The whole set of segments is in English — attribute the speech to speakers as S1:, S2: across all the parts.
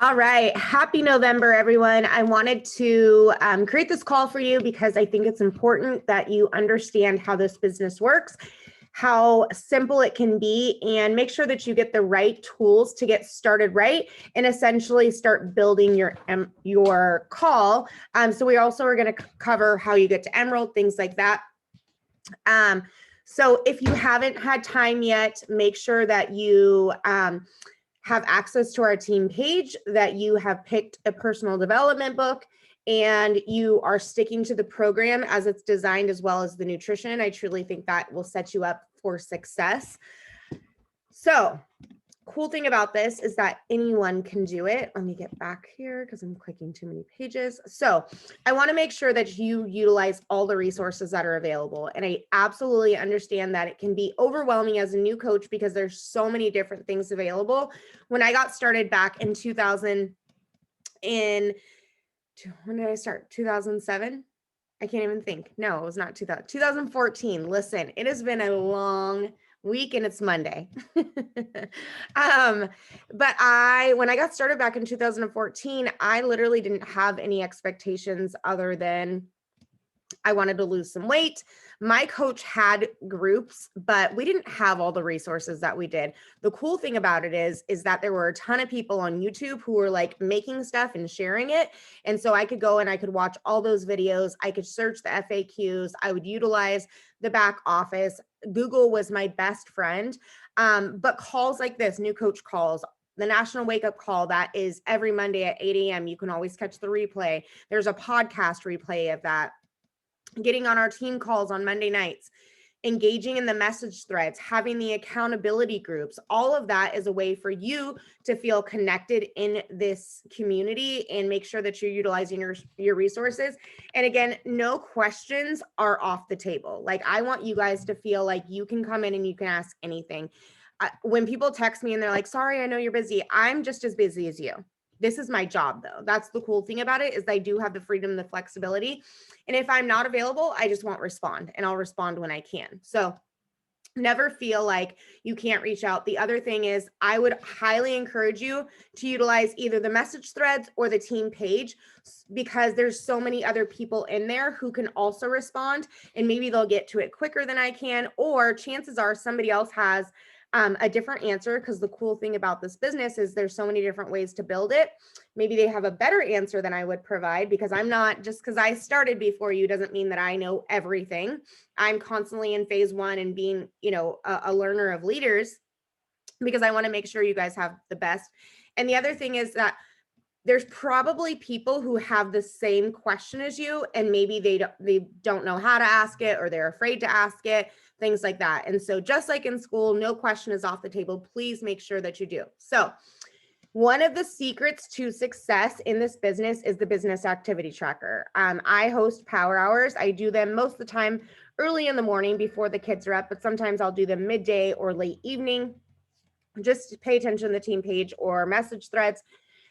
S1: All right. Happy November, everyone. I wanted to create this call for you because I think it's important that you understand how this business works, how simple it can be, and make sure that you get the right tools to get started right and essentially start building your call. So we also are going to cover how you get to Emerald, things like that. So if you haven't had time yet, make sure that you have access to our team page, that you have picked a personal development book, and you are sticking to the program as it's designed, as well as the nutrition. I truly think that will set you up for success. So, cool thing about this is that anyone can do it. Let me get back here because I'm clicking too many pages. So I want to make sure that you utilize all the resources that are available. And I absolutely understand that it can be overwhelming as a new coach because there's so many different things available. When I got started back in when did I start? 2007? I can't even think. No, it was not 2014. Listen, it has been a long week and it's Monday. But when I got started back in 2014, I literally didn't have any expectations other than I wanted to lose some weight. My coach had groups, but we didn't have all the resources that we did. The cool thing about it is that there were a ton of people on YouTube who were like making stuff and sharing it. And so I could go and I could watch all those videos. I could search the FAQs. I would utilize the back office. Google was my best friend. But calls like this, new coach calls, the National Wake Up Call, that is every Monday at 8 a.m. You can always catch the replay. There's a podcast replay of that. Getting on our team calls on Monday nights, engaging in the message threads, having the accountability groups, all of that is a way for you to feel connected in this community and make sure that you're utilizing your resources. And again, no questions are off the table. Like, I want you guys to feel like you can come in and you can ask anything. When people text me and they're like, sorry, I know you're busy, I'm just as busy as you. This is my job, though. That's the cool thing about it, is I do have the freedom, the flexibility. And if I'm not available, I just won't respond, and I'll respond when I can. So never feel like you can't reach out. The other thing is, I would highly encourage you to utilize either the message threads or the team page, because there's so many other people in there who can also respond, and maybe they'll get to it quicker than I can, or chances are somebody else has a different answer, because the cool thing about this business is there's so many different ways to build it. Maybe they have a better answer than I would provide, because I'm not, just because I started before you doesn't mean that I know everything. I'm constantly in phase one and being, a learner of leaders, because I want to make sure you guys have the best. And the other thing is that there's probably people who have the same question as you, and maybe they don't know how to ask it, or they're afraid to ask it, things like that. And so just like in school, no question is off the table. Please make sure that you do. So one of the secrets to success in this business is the business activity tracker. I host power hours. I do them most of the time early in the morning before the kids are up, but sometimes I'll do them midday or late evening. Just pay attention to the team page or message threads.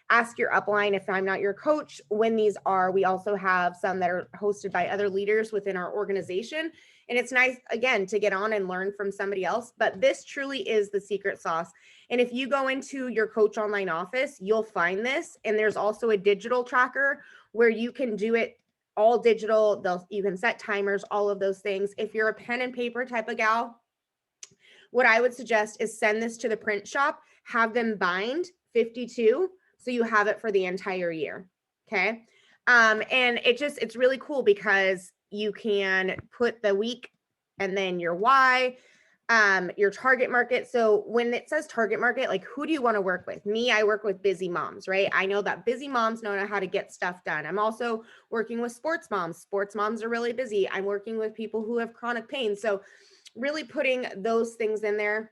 S1: Ask your upline if I'm not your coach when these are. We also have some that are hosted by other leaders within our organization. And it's nice, again, to get on and learn from somebody else. But this truly is the secret sauce. And if you go into your coach online office, you'll find this. And there's also a digital tracker where you can do it all digital. You can set timers, all of those things. If you're a pen and paper type of gal, what I would suggest is send this to the print shop, have them bind 52, so you have it for the entire year. Okay. And it's really cool because you can put the week and then your why, your target market. So when it says target market, like, who do you want to work with? Me, I work with busy moms, right? I know that busy moms know how to get stuff done. I'm also working with sports moms. Sports moms are really busy. I'm working with people who have chronic pain. So really putting those things in there.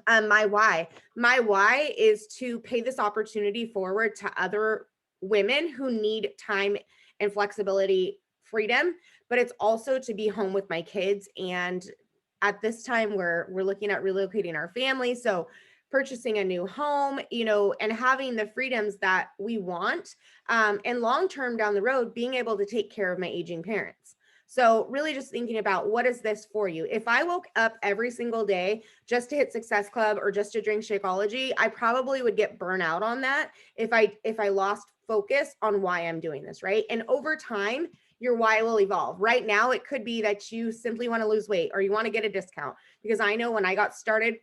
S1: My why is to pay this opportunity forward to other women who need time and flexibility, freedom, but it's also to be home with my kids. And at this time we're looking at relocating our family, so purchasing a new home, and having the freedoms that we want, and long term down the road, being able to take care of my aging parents. So really just thinking about, what is this for you? If I woke up every single day just to hit Success Club or just to drink Shakeology, I probably would get burnout on that if I lost focus on why I'm doing this, right? And over time, your why will evolve. Right now, it could be that you simply want to lose weight or you want to get a discount, because I know when I got started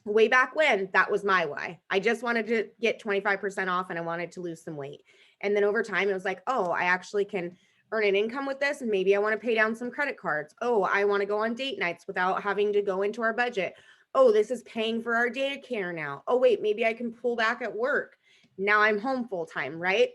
S1: way back when, that was my why. I just wanted to get 25% off and I wanted to lose some weight. And then over time, it was like, oh, I actually can earn an income with this. And maybe I want to pay down some credit cards. Oh, I want to go on date nights without having to go into our budget. Oh, this is paying for our daycare now. Oh, wait, maybe I can pull back at work. Now I'm home full time, right?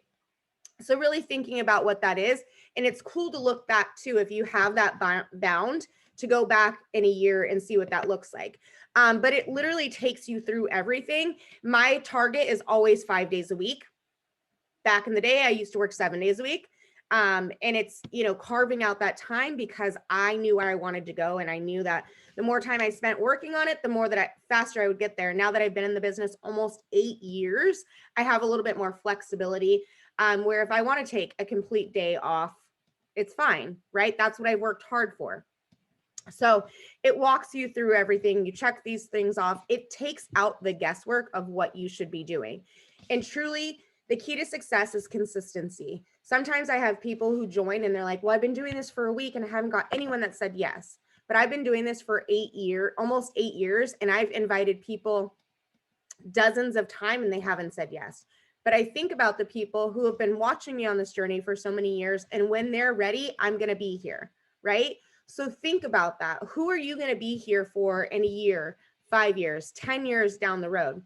S1: So really thinking about what that is. And it's cool to look back too, if you have that bound, to go back in a year and see what that looks like. But it literally takes you through everything. My target is always 5 days a week. Back in the day, I used to work 7 days a week. And it's, carving out that time because I knew where I wanted to go. And I knew that the more time I spent working on it, the more faster I would get there. Now that I've been in the business almost 8 years, I have a little bit more flexibility, where if I want to take a complete day off, it's fine, right? That's what I worked hard for. So it walks you through everything. You check these things off. It takes out the guesswork of what you should be doing. And truly, the key to success is consistency. Sometimes I have people who join and they're like, well, I've been doing this for a week and I haven't got anyone that said yes. But I've been doing this for almost 8 years. And I've invited people dozens of times and they haven't said yes. But I think about the people who have been watching me on this journey for so many years. And when they're ready, I'm going to be here, right? So think about that. Who are you going to be here for in a year, 5 years, 10 years down the road?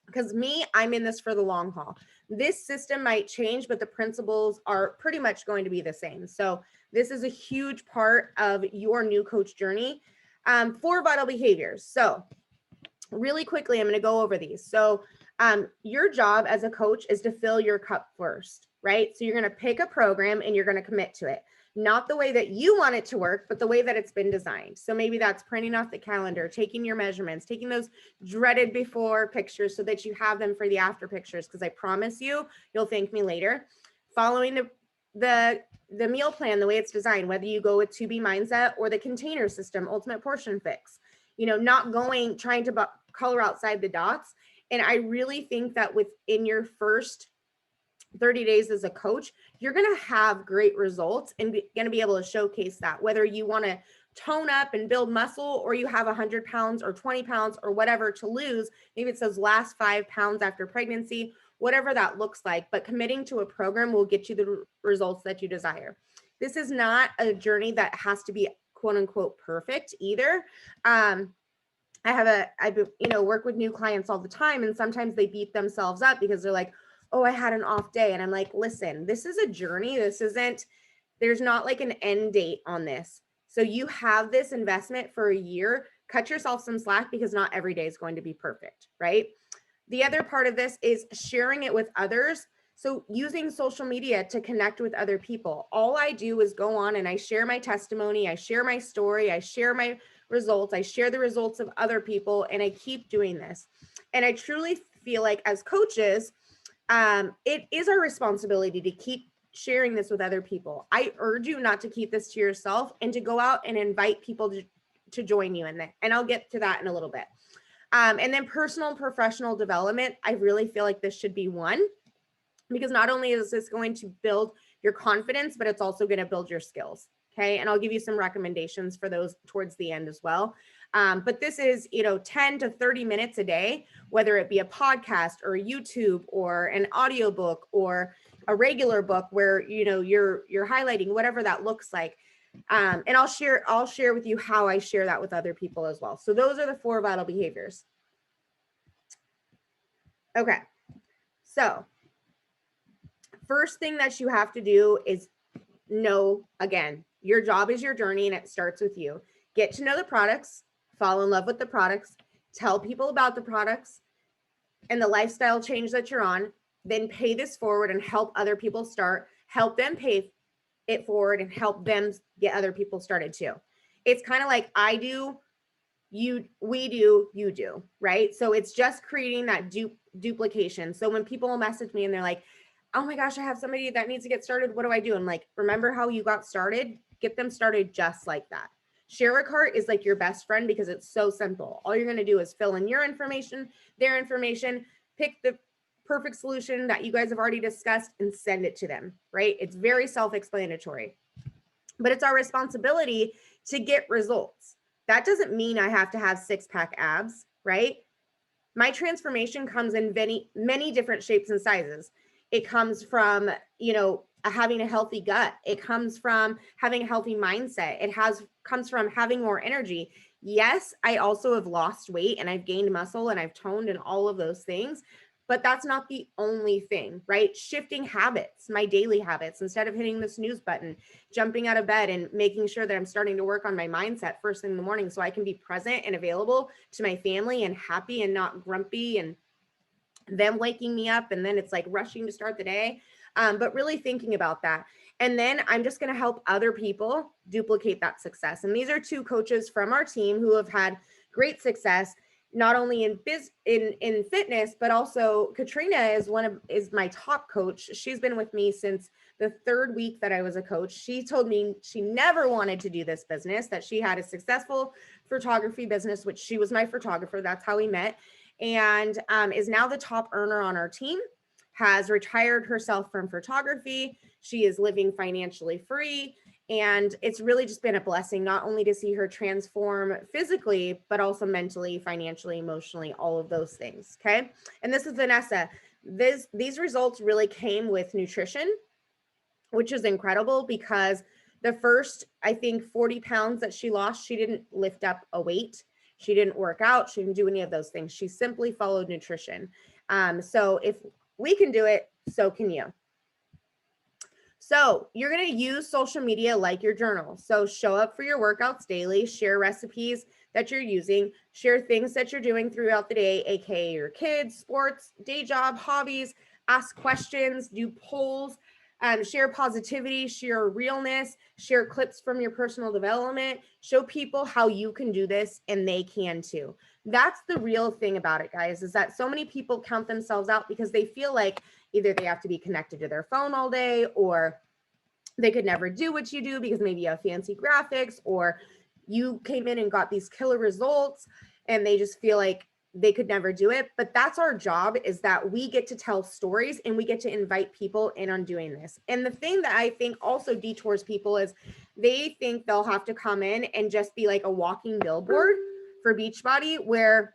S1: Because me, I'm in this for the long haul. This system might change, but the principles are pretty much going to be the same. So this is a huge part of your new coach journey. 4 vital behaviors. So really quickly, I'm going to go over these. So your job as a coach is to fill your cup first, right? So you're going to pick a program and you're going to commit to it. Not the way that you want it to work, but the way that it's been designed. So maybe that's printing off the calendar, taking your measurements, taking those dreaded before pictures so that you have them for the after pictures. Because I promise you'll thank me later. Following the meal plan, the way it's designed, whether you go with 2B mindset or the container system, ultimate portion fix, not trying to color outside the dots. And I really think that within your first 30 days as a coach, you're going to have great results and going to be able to showcase that, whether you want to tone up and build muscle or you have 100 pounds or 20 pounds or whatever to lose. Maybe it's those last 5 pounds after pregnancy, whatever that looks like. But committing to a program will get you the results that you desire. This is not a journey that has to be quote unquote perfect either. I work with new clients all the time, and sometimes they beat themselves up because they're like, oh, I had an off day. And I'm like, listen, this is a journey. There's not like an end date on this. So you have this investment for a year, cut yourself some slack because not every day is going to be perfect, right? The other part of this is sharing it with others. So using social media to connect with other people. All I do is go on and I share my testimony, I share my story, I share my results, I share the results of other people, and I keep doing this. And I truly feel like as coaches, it is our responsibility to keep sharing this with other people. I urge you not to keep this to yourself and to go out and invite people to join you in that. And I'll get to that in a little bit. And then personal and professional development. I really feel like this should be one, because not only is this going to build your confidence, but it's also going to build your skills. Okay. And I'll give you some recommendations for those towards the end as well. But this is, 10 to 30 minutes a day, whether it be a podcast or a YouTube or an audiobook or a regular book where, you're highlighting whatever that looks like. And I'll share with you how I share that with other people as well. So those are the 4 vital behaviors. Okay. So first thing that you have to do is know, again, your job is your journey and it starts with you. Get to know the products, fall in love with the products, tell people about the products and the lifestyle change that you're on, then pay this forward and help other people start, help them pay it forward and help them get other people started too. It's kind of like I do, we do, you do, right? So it's just creating that duplication. So when people message me and they're like, oh my gosh, I have somebody that needs to get started, what do I do? I'm like, remember how you got started? get them started just like that. Share a cart is like your best friend because it's so simple. All you're going to do is fill in your information, their information, pick the perfect solution that you guys have already discussed and send it to them, right? It's very self-explanatory, but it's our responsibility to get results. That doesn't mean I have to have six-pack abs, right? My transformation comes in many different shapes and sizes. It comes from, having a healthy gut. It comes from having a healthy mindset. Comes from having more energy. Yes, I also have lost weight and I've gained muscle and I've toned and all of those things, but that's not the only thing, right? Shifting habits, my daily habits, instead of hitting the snooze button, jumping out of bed and making sure that I'm starting to work on my mindset first thing in the morning so I can be present and available to my family and happy and not grumpy and them waking me up and then it's like rushing to start the day. But really thinking about that. And then I'm just going to help other people duplicate that success. And these are two coaches from our team who have had great success, not only in fitness, but also Katrina is my top coach. She's been with me since the third week that I was a coach. She told me she never wanted to do this business, that she had a successful photography business, which she was my photographer. That's how we met. And is now the top earner on our team, has retired herself from photography. She is living financially free. And it's really just been a blessing, not only to see her transform physically, but also mentally, financially, emotionally, all of those things. Okay. And this is Vanessa. These results really came with nutrition, which is incredible because the first, I think, 40 pounds that she lost, she didn't lift up a weight. She didn't work out. She didn't do any of those things. She simply followed nutrition. So if we can do it, so can you. So you're going to use social media like your journal. So show up for your workouts daily, share recipes that you're using, share things that you're doing throughout the day, aka your kids, sports, day job, hobbies, ask questions, do polls, share positivity, share realness, share clips from your personal development, show people how you can do this and they can too. That's the real thing about it, guys, is that so many people count themselves out because they feel like either they have to be connected to their phone all day, or they could never do what you do because maybe you have fancy graphics, or you came in and got these killer results and they just feel like they could never do it. But that's our job, is that we get to tell stories and we get to invite people in on doing this. And the thing that I think also detours people is they think they'll have to come in and just be like a walking billboard for Beachbody, where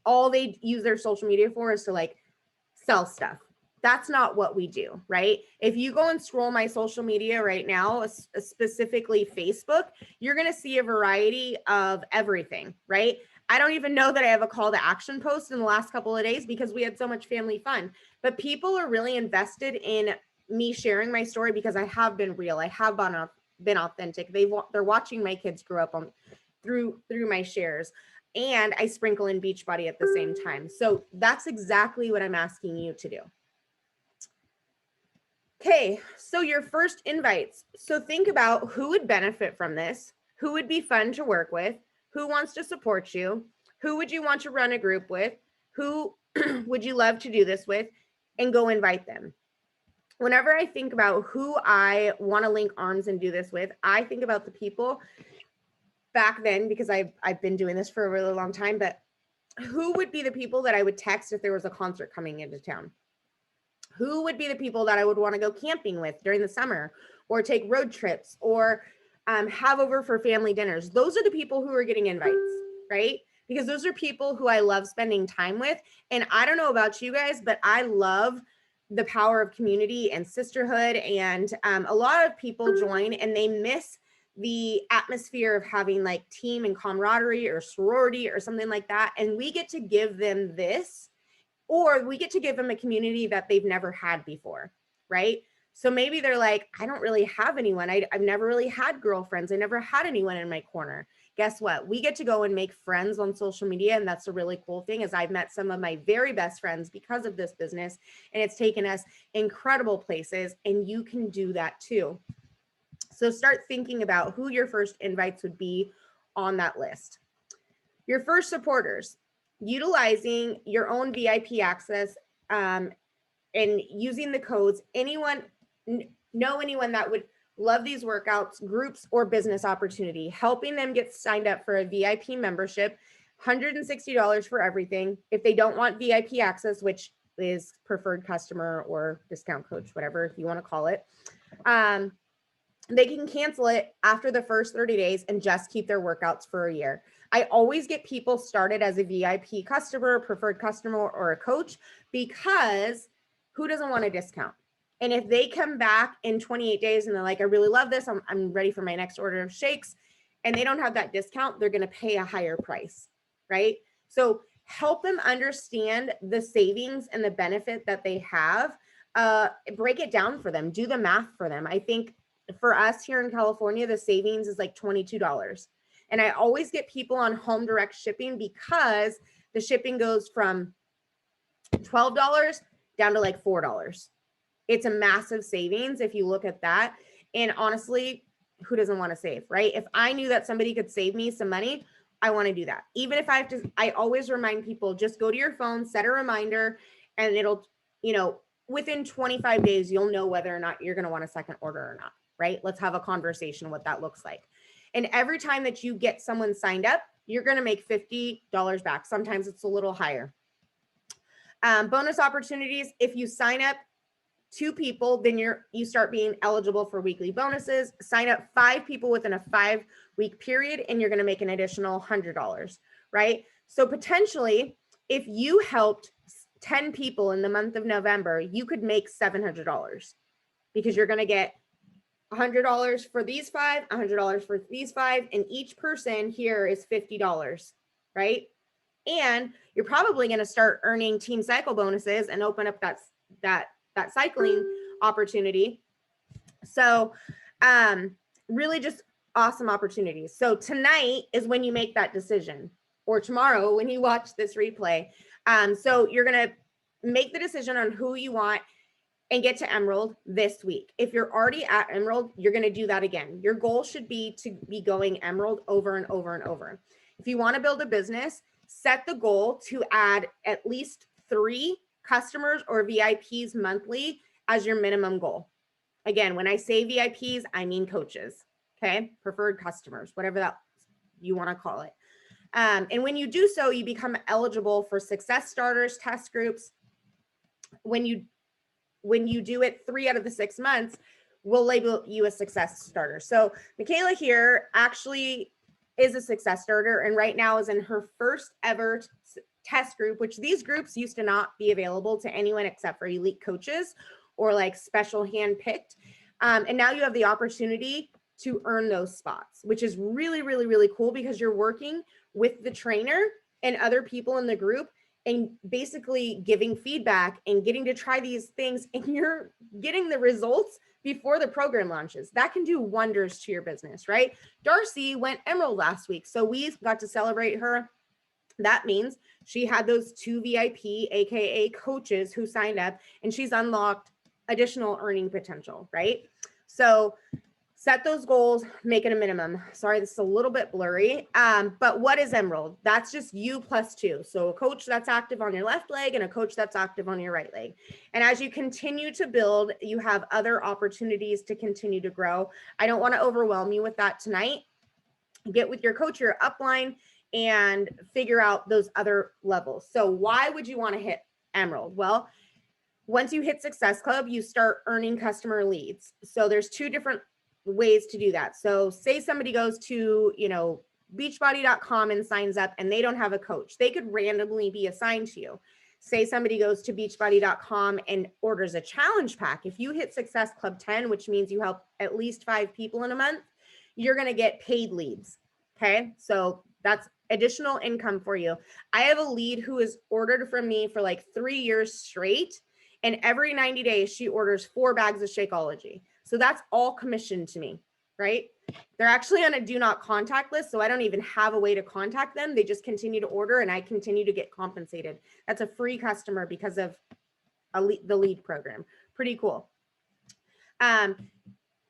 S1: all they use their social media for is to like sell stuff. That's not what we do, right? If you go and scroll my social media right now, specifically Facebook, you're going to see a variety of everything, right? I don't even know that I have a call to action post in the last couple of days because we had so much family fun. But people are really invested in me sharing my story because I have been real. I have been authentic. They're watching my kids grow up through my shares. And I sprinkle in Beachbody at the same time. So that's exactly what I'm asking you to do. Okay, so your first invites. So think about who would benefit from this, who would be fun to work with, who wants to support you, who would you want to run a group with, who would you love to do this with, and go invite them. Whenever I think about who I want to link arms and do this with, I think about the people back then, because I've been doing this for a really long time, but who would be the people that I would text if there was a concert coming into town? Who would be the people that I would want to go camping with during the summer, or take road trips, or have over for family dinners? Those are the people who are getting invites, right? Because those are people who I love spending time with. And I don't know about you guys, but I love the power of community and sisterhood. And a lot of people join and they miss the atmosphere of having like team and camaraderie or sorority or something like that. And we get to give them this, or we get to give them a community that they've never had before, right? So maybe they're like, I don't really have anyone. I've never really had girlfriends. I never had anyone in my corner. Guess what? We get to go and make friends on social media. And that's a really cool thing, is I've met some of my very best friends because of this business, and it's taken us incredible places, and you can do that too. So start thinking about who your first invites would be on that list. Your first supporters, utilizing your own VIP access and using the codes. Know anyone that Love these workouts, groups, or business opportunity, helping them get signed up for a VIP membership, $160 for everything. If they don't want VIP access, which is preferred customer or discount coach, whatever you want to call it, they can cancel it after the first 30 days and just keep their workouts for a year. I always get people started as a VIP customer, preferred customer, or a coach, because who doesn't want a discount? And if they come back in 28 days and they're like, I really love this, I'm ready for my next order of shakes, and they don't have that discount, they're going to pay a higher price, right? So help them understand the savings and the benefit that they have. Break it down for them, do the math for them. I think for us here in California, the savings is like $22. And I always get people on home direct shipping because the shipping goes from $12 down to like $4. It's a massive savings if you look at that. And honestly, who doesn't want to save, right? If I knew that somebody could save me some money, I want to do that. Even if I have to, I always remind people, just go to your phone, set a reminder, and it'll, within 25 days, you'll know whether or not you're going to want a second order or not, right? Let's have a conversation what that looks like. And every time that you get someone signed up, you're going to make $50 back. Sometimes it's a little higher. Bonus opportunities. If you sign up 2 people, then you start being eligible for weekly bonuses. Sign up 5 people within a 5-week period, and you're going to make an additional $100, right? So potentially, if you helped 10 people in the month of November, you could make $700 because you're going to get $100 for these 5, $100 for these 5, and each person here is $50, right? And you're probably going to start earning team cycle bonuses and open up that cycling opportunity. So really just awesome opportunities. So tonight is when you make that decision, or tomorrow when you watch this replay. So you're going to make the decision on who you want and get to Emerald this week. If you're already at Emerald, you're going to do that again. Your goal should be to be going Emerald over and over and over. If you want to build a business, set the goal to add at least 3 customers or VIPs monthly as your minimum goal. Again, when I say VIPs, I mean coaches, okay? Preferred customers, whatever that you want to call it. And when you do so, you become eligible for success starters, test groups. When you do it 3 out of the 6 months, we'll label you a success starter. So Michaela here actually is a success starter, and right now is in her first ever test group, which these groups used to not be available to anyone except for elite coaches or like special handpicked. And now you have the opportunity to earn those spots, which is really, really, really cool because you're working with the trainer and other people in the group and basically giving feedback and getting to try these things, and you're getting the results before the program launches. That can do wonders to your business, right? Darcy went Emerald last week, so we got to celebrate her. That means she had those 2 VIP, AKA coaches, who signed up, and she's unlocked additional earning potential, right? So set those goals, make it a minimum. Sorry, this is a little bit blurry. But what is Emerald? That's just you plus 2. So a coach that's active on your left leg and a coach that's active on your right leg. And as you continue to build, you have other opportunities to continue to grow. I don't want to overwhelm you with that tonight. Get with your coach, your upline, and figure out those other levels. So why would you want to hit Emerald? Well, once you hit Success Club, you start earning customer leads. So there's 2 different ways to do that. So say somebody goes to, beachbody.com and signs up and they don't have a coach. They could randomly be assigned to you. Say somebody goes to beachbody.com and orders a challenge pack. If you hit Success Club 10, which means you help at least 5 people in a month, you're going to get paid leads. Okay. So that's additional income for you. I have a lead who has ordered from me for like 3 years straight. And every 90 days, she orders 4 bags of Shakeology. So that's all commissioned to me, right? They're actually on a do not contact list, so I don't even have a way to contact them. They just continue to order and I continue to get compensated. That's a free customer because of the lead program. Pretty cool.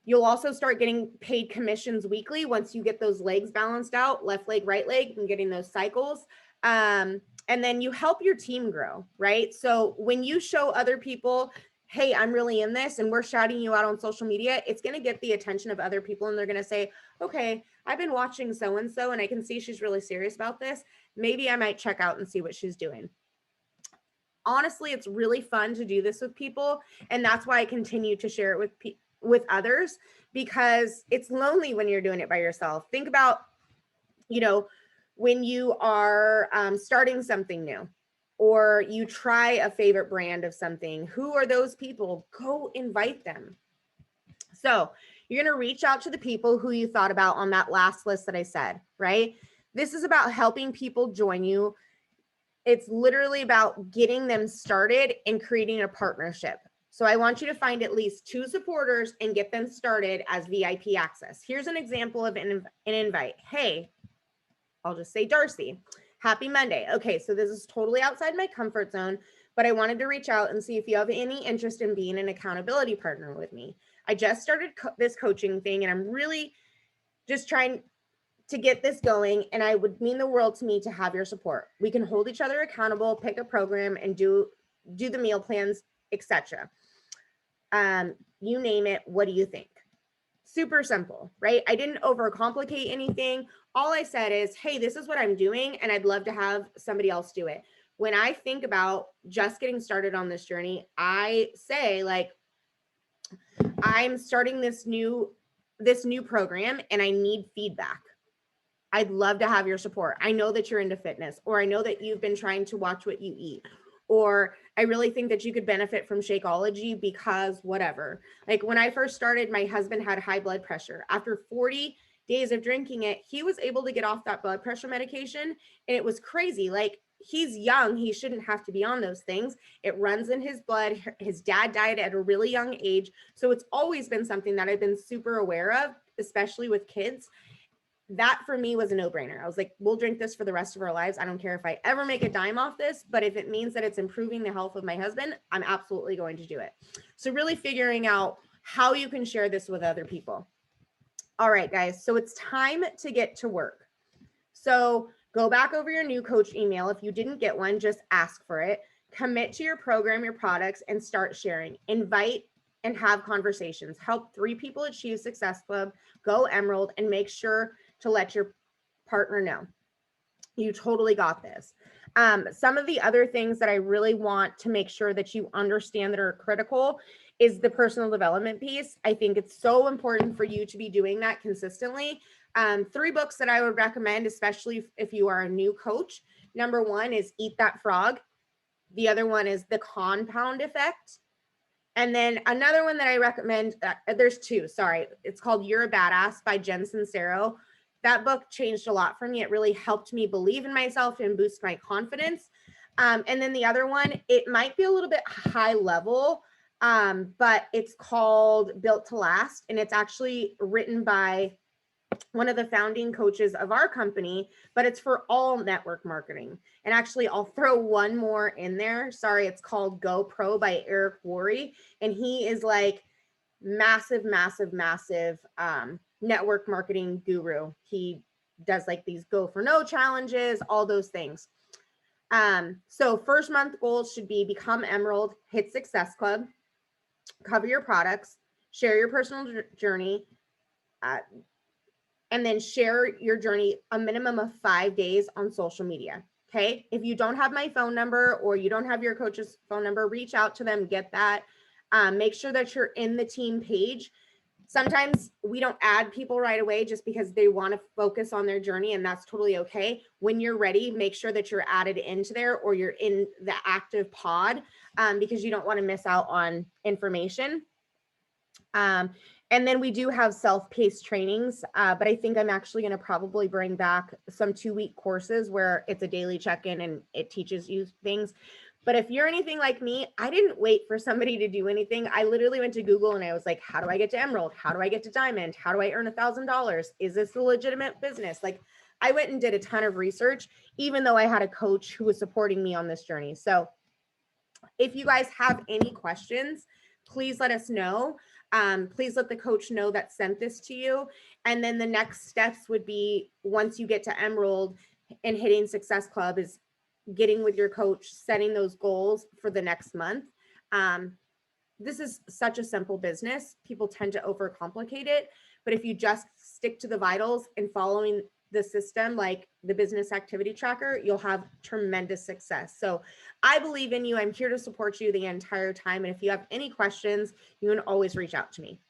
S1: You'll also start getting paid commissions weekly once you get those legs balanced out, left leg, right leg, and getting those cycles. And then you help your team grow, right? So when you show other people hey, I'm really in this, and we're shouting you out on social media, it's going to get the attention of other people, and they're going to say, okay, I've been watching so-and-so, and I can see she's really serious about this. Maybe I might check out and see what she's doing. Honestly, it's really fun to do this with people, and that's why I continue to share it with others, because it's lonely when you're doing it by yourself. Think about, when you are starting something new, or you try a favorite brand of something. Who are those people? Go invite them. So you're going to reach out to the people who you thought about on that last list that I said, right? This is about helping people join you. It's literally about getting them started and creating a partnership. So I want you to find at least 2 supporters and get them started as VIP access. Here's an example of an invite. Hey, I'll just say Darcy, happy Monday. Okay, so this is totally outside my comfort zone, but I wanted to reach out and see if you have any interest in being an accountability partner with me. I just started this coaching thing, and I'm really just trying to get this going, and I would mean the world to me to have your support. We can hold each other accountable, pick a program, and do the meal plans, etc. You name it. What do you think? Super simple, right? I didn't overcomplicate anything. All I said is, hey, this is what I'm doing, and I'd love to have somebody else do it. When I think about just getting started on this journey, I say, like, I'm starting this new program, and I need feedback. I'd love to have your support. I know that you're into fitness, or I know that you've been trying to watch what you eat, or I really think that you could benefit from Shakeology because whatever. Like, when I first started, my husband had high blood pressure. After 40 days of drinking it, he was able to get off that blood pressure medication, and it was crazy. Like, he's young, he shouldn't have to be on those things. It runs in his blood. His dad died at a really young age. So it's always been something that I've been super aware of, especially with kids. That for me was a no-brainer. I was like, we'll drink this for the rest of our lives. I don't care if I ever make a dime off this, but if it means that it's improving the health of my husband, I'm absolutely going to do it. So really figuring out how you can share this with other people. All right, guys, so it's time to get to work. So go back over your new coach email. If you didn't get one, just ask for it. Commit to your program, your products, and start sharing. Invite and have conversations. Help 3 people achieve Success Club, go Emerald, and make sure to let your partner know. You totally got this. Some of the other things that I really want to make sure that you understand that are critical is the personal development piece. I think it's so important for you to be doing that consistently. 3 books that I would recommend, especially if you are a new coach. Number 1 is Eat That Frog. The other one is The Compound Effect. And then another one that I recommend, there's 2, sorry. It's called You're a Badass by Jen Sincero. That book changed a lot for me. It really helped me believe in myself and boost my confidence. And then the other one, it might be a little bit high level, but it's called Built to Last. And it's actually written by one of the founding coaches of our company, but it's for all network marketing. And actually, I'll throw one more in there. Sorry, it's called Go Pro by Eric Worre. And he is like massive network marketing guru. He does like these Go for No challenges, all those things. So first month goals should be become Emerald, hit Success Club, cover your products, share your personal journey, and then share your journey a minimum of 5 days on social media. Okay. If you don't have my phone number or you don't have your coach's phone number, reach out to them, get that. Make sure that you're in the team page. Sometimes we don't add people right away just because they want to focus on their journey, and that's totally okay. When you're ready, make sure that you're added into there or you're in the active pod, because you don't want to miss out on information. And then we do have self-paced trainings, but I think I'm actually going to probably bring back some 2-week courses where it's a daily check-in and it teaches you things. But if you're anything like me, I didn't wait for somebody to do anything. I literally went to Google and I was like, how do I get to Emerald? How do I get to Diamond? How do I earn $1,000? Is this a legitimate business? Like, I went and did a ton of research, even though I had a coach who was supporting me on this journey. So if you guys have any questions, please let us know. Please let the coach know that sent this to you. And then the next steps would be, once you get to Emerald and hitting Success Club, is getting with your coach, setting those goals for the next month. this is such a simple business. People tend to overcomplicate it. But if you just stick to the vitals and following the system, like the business activity tracker, you'll have tremendous success. So I believe in you. I'm here to support you the entire time. And if you have any questions, you can always reach out to me.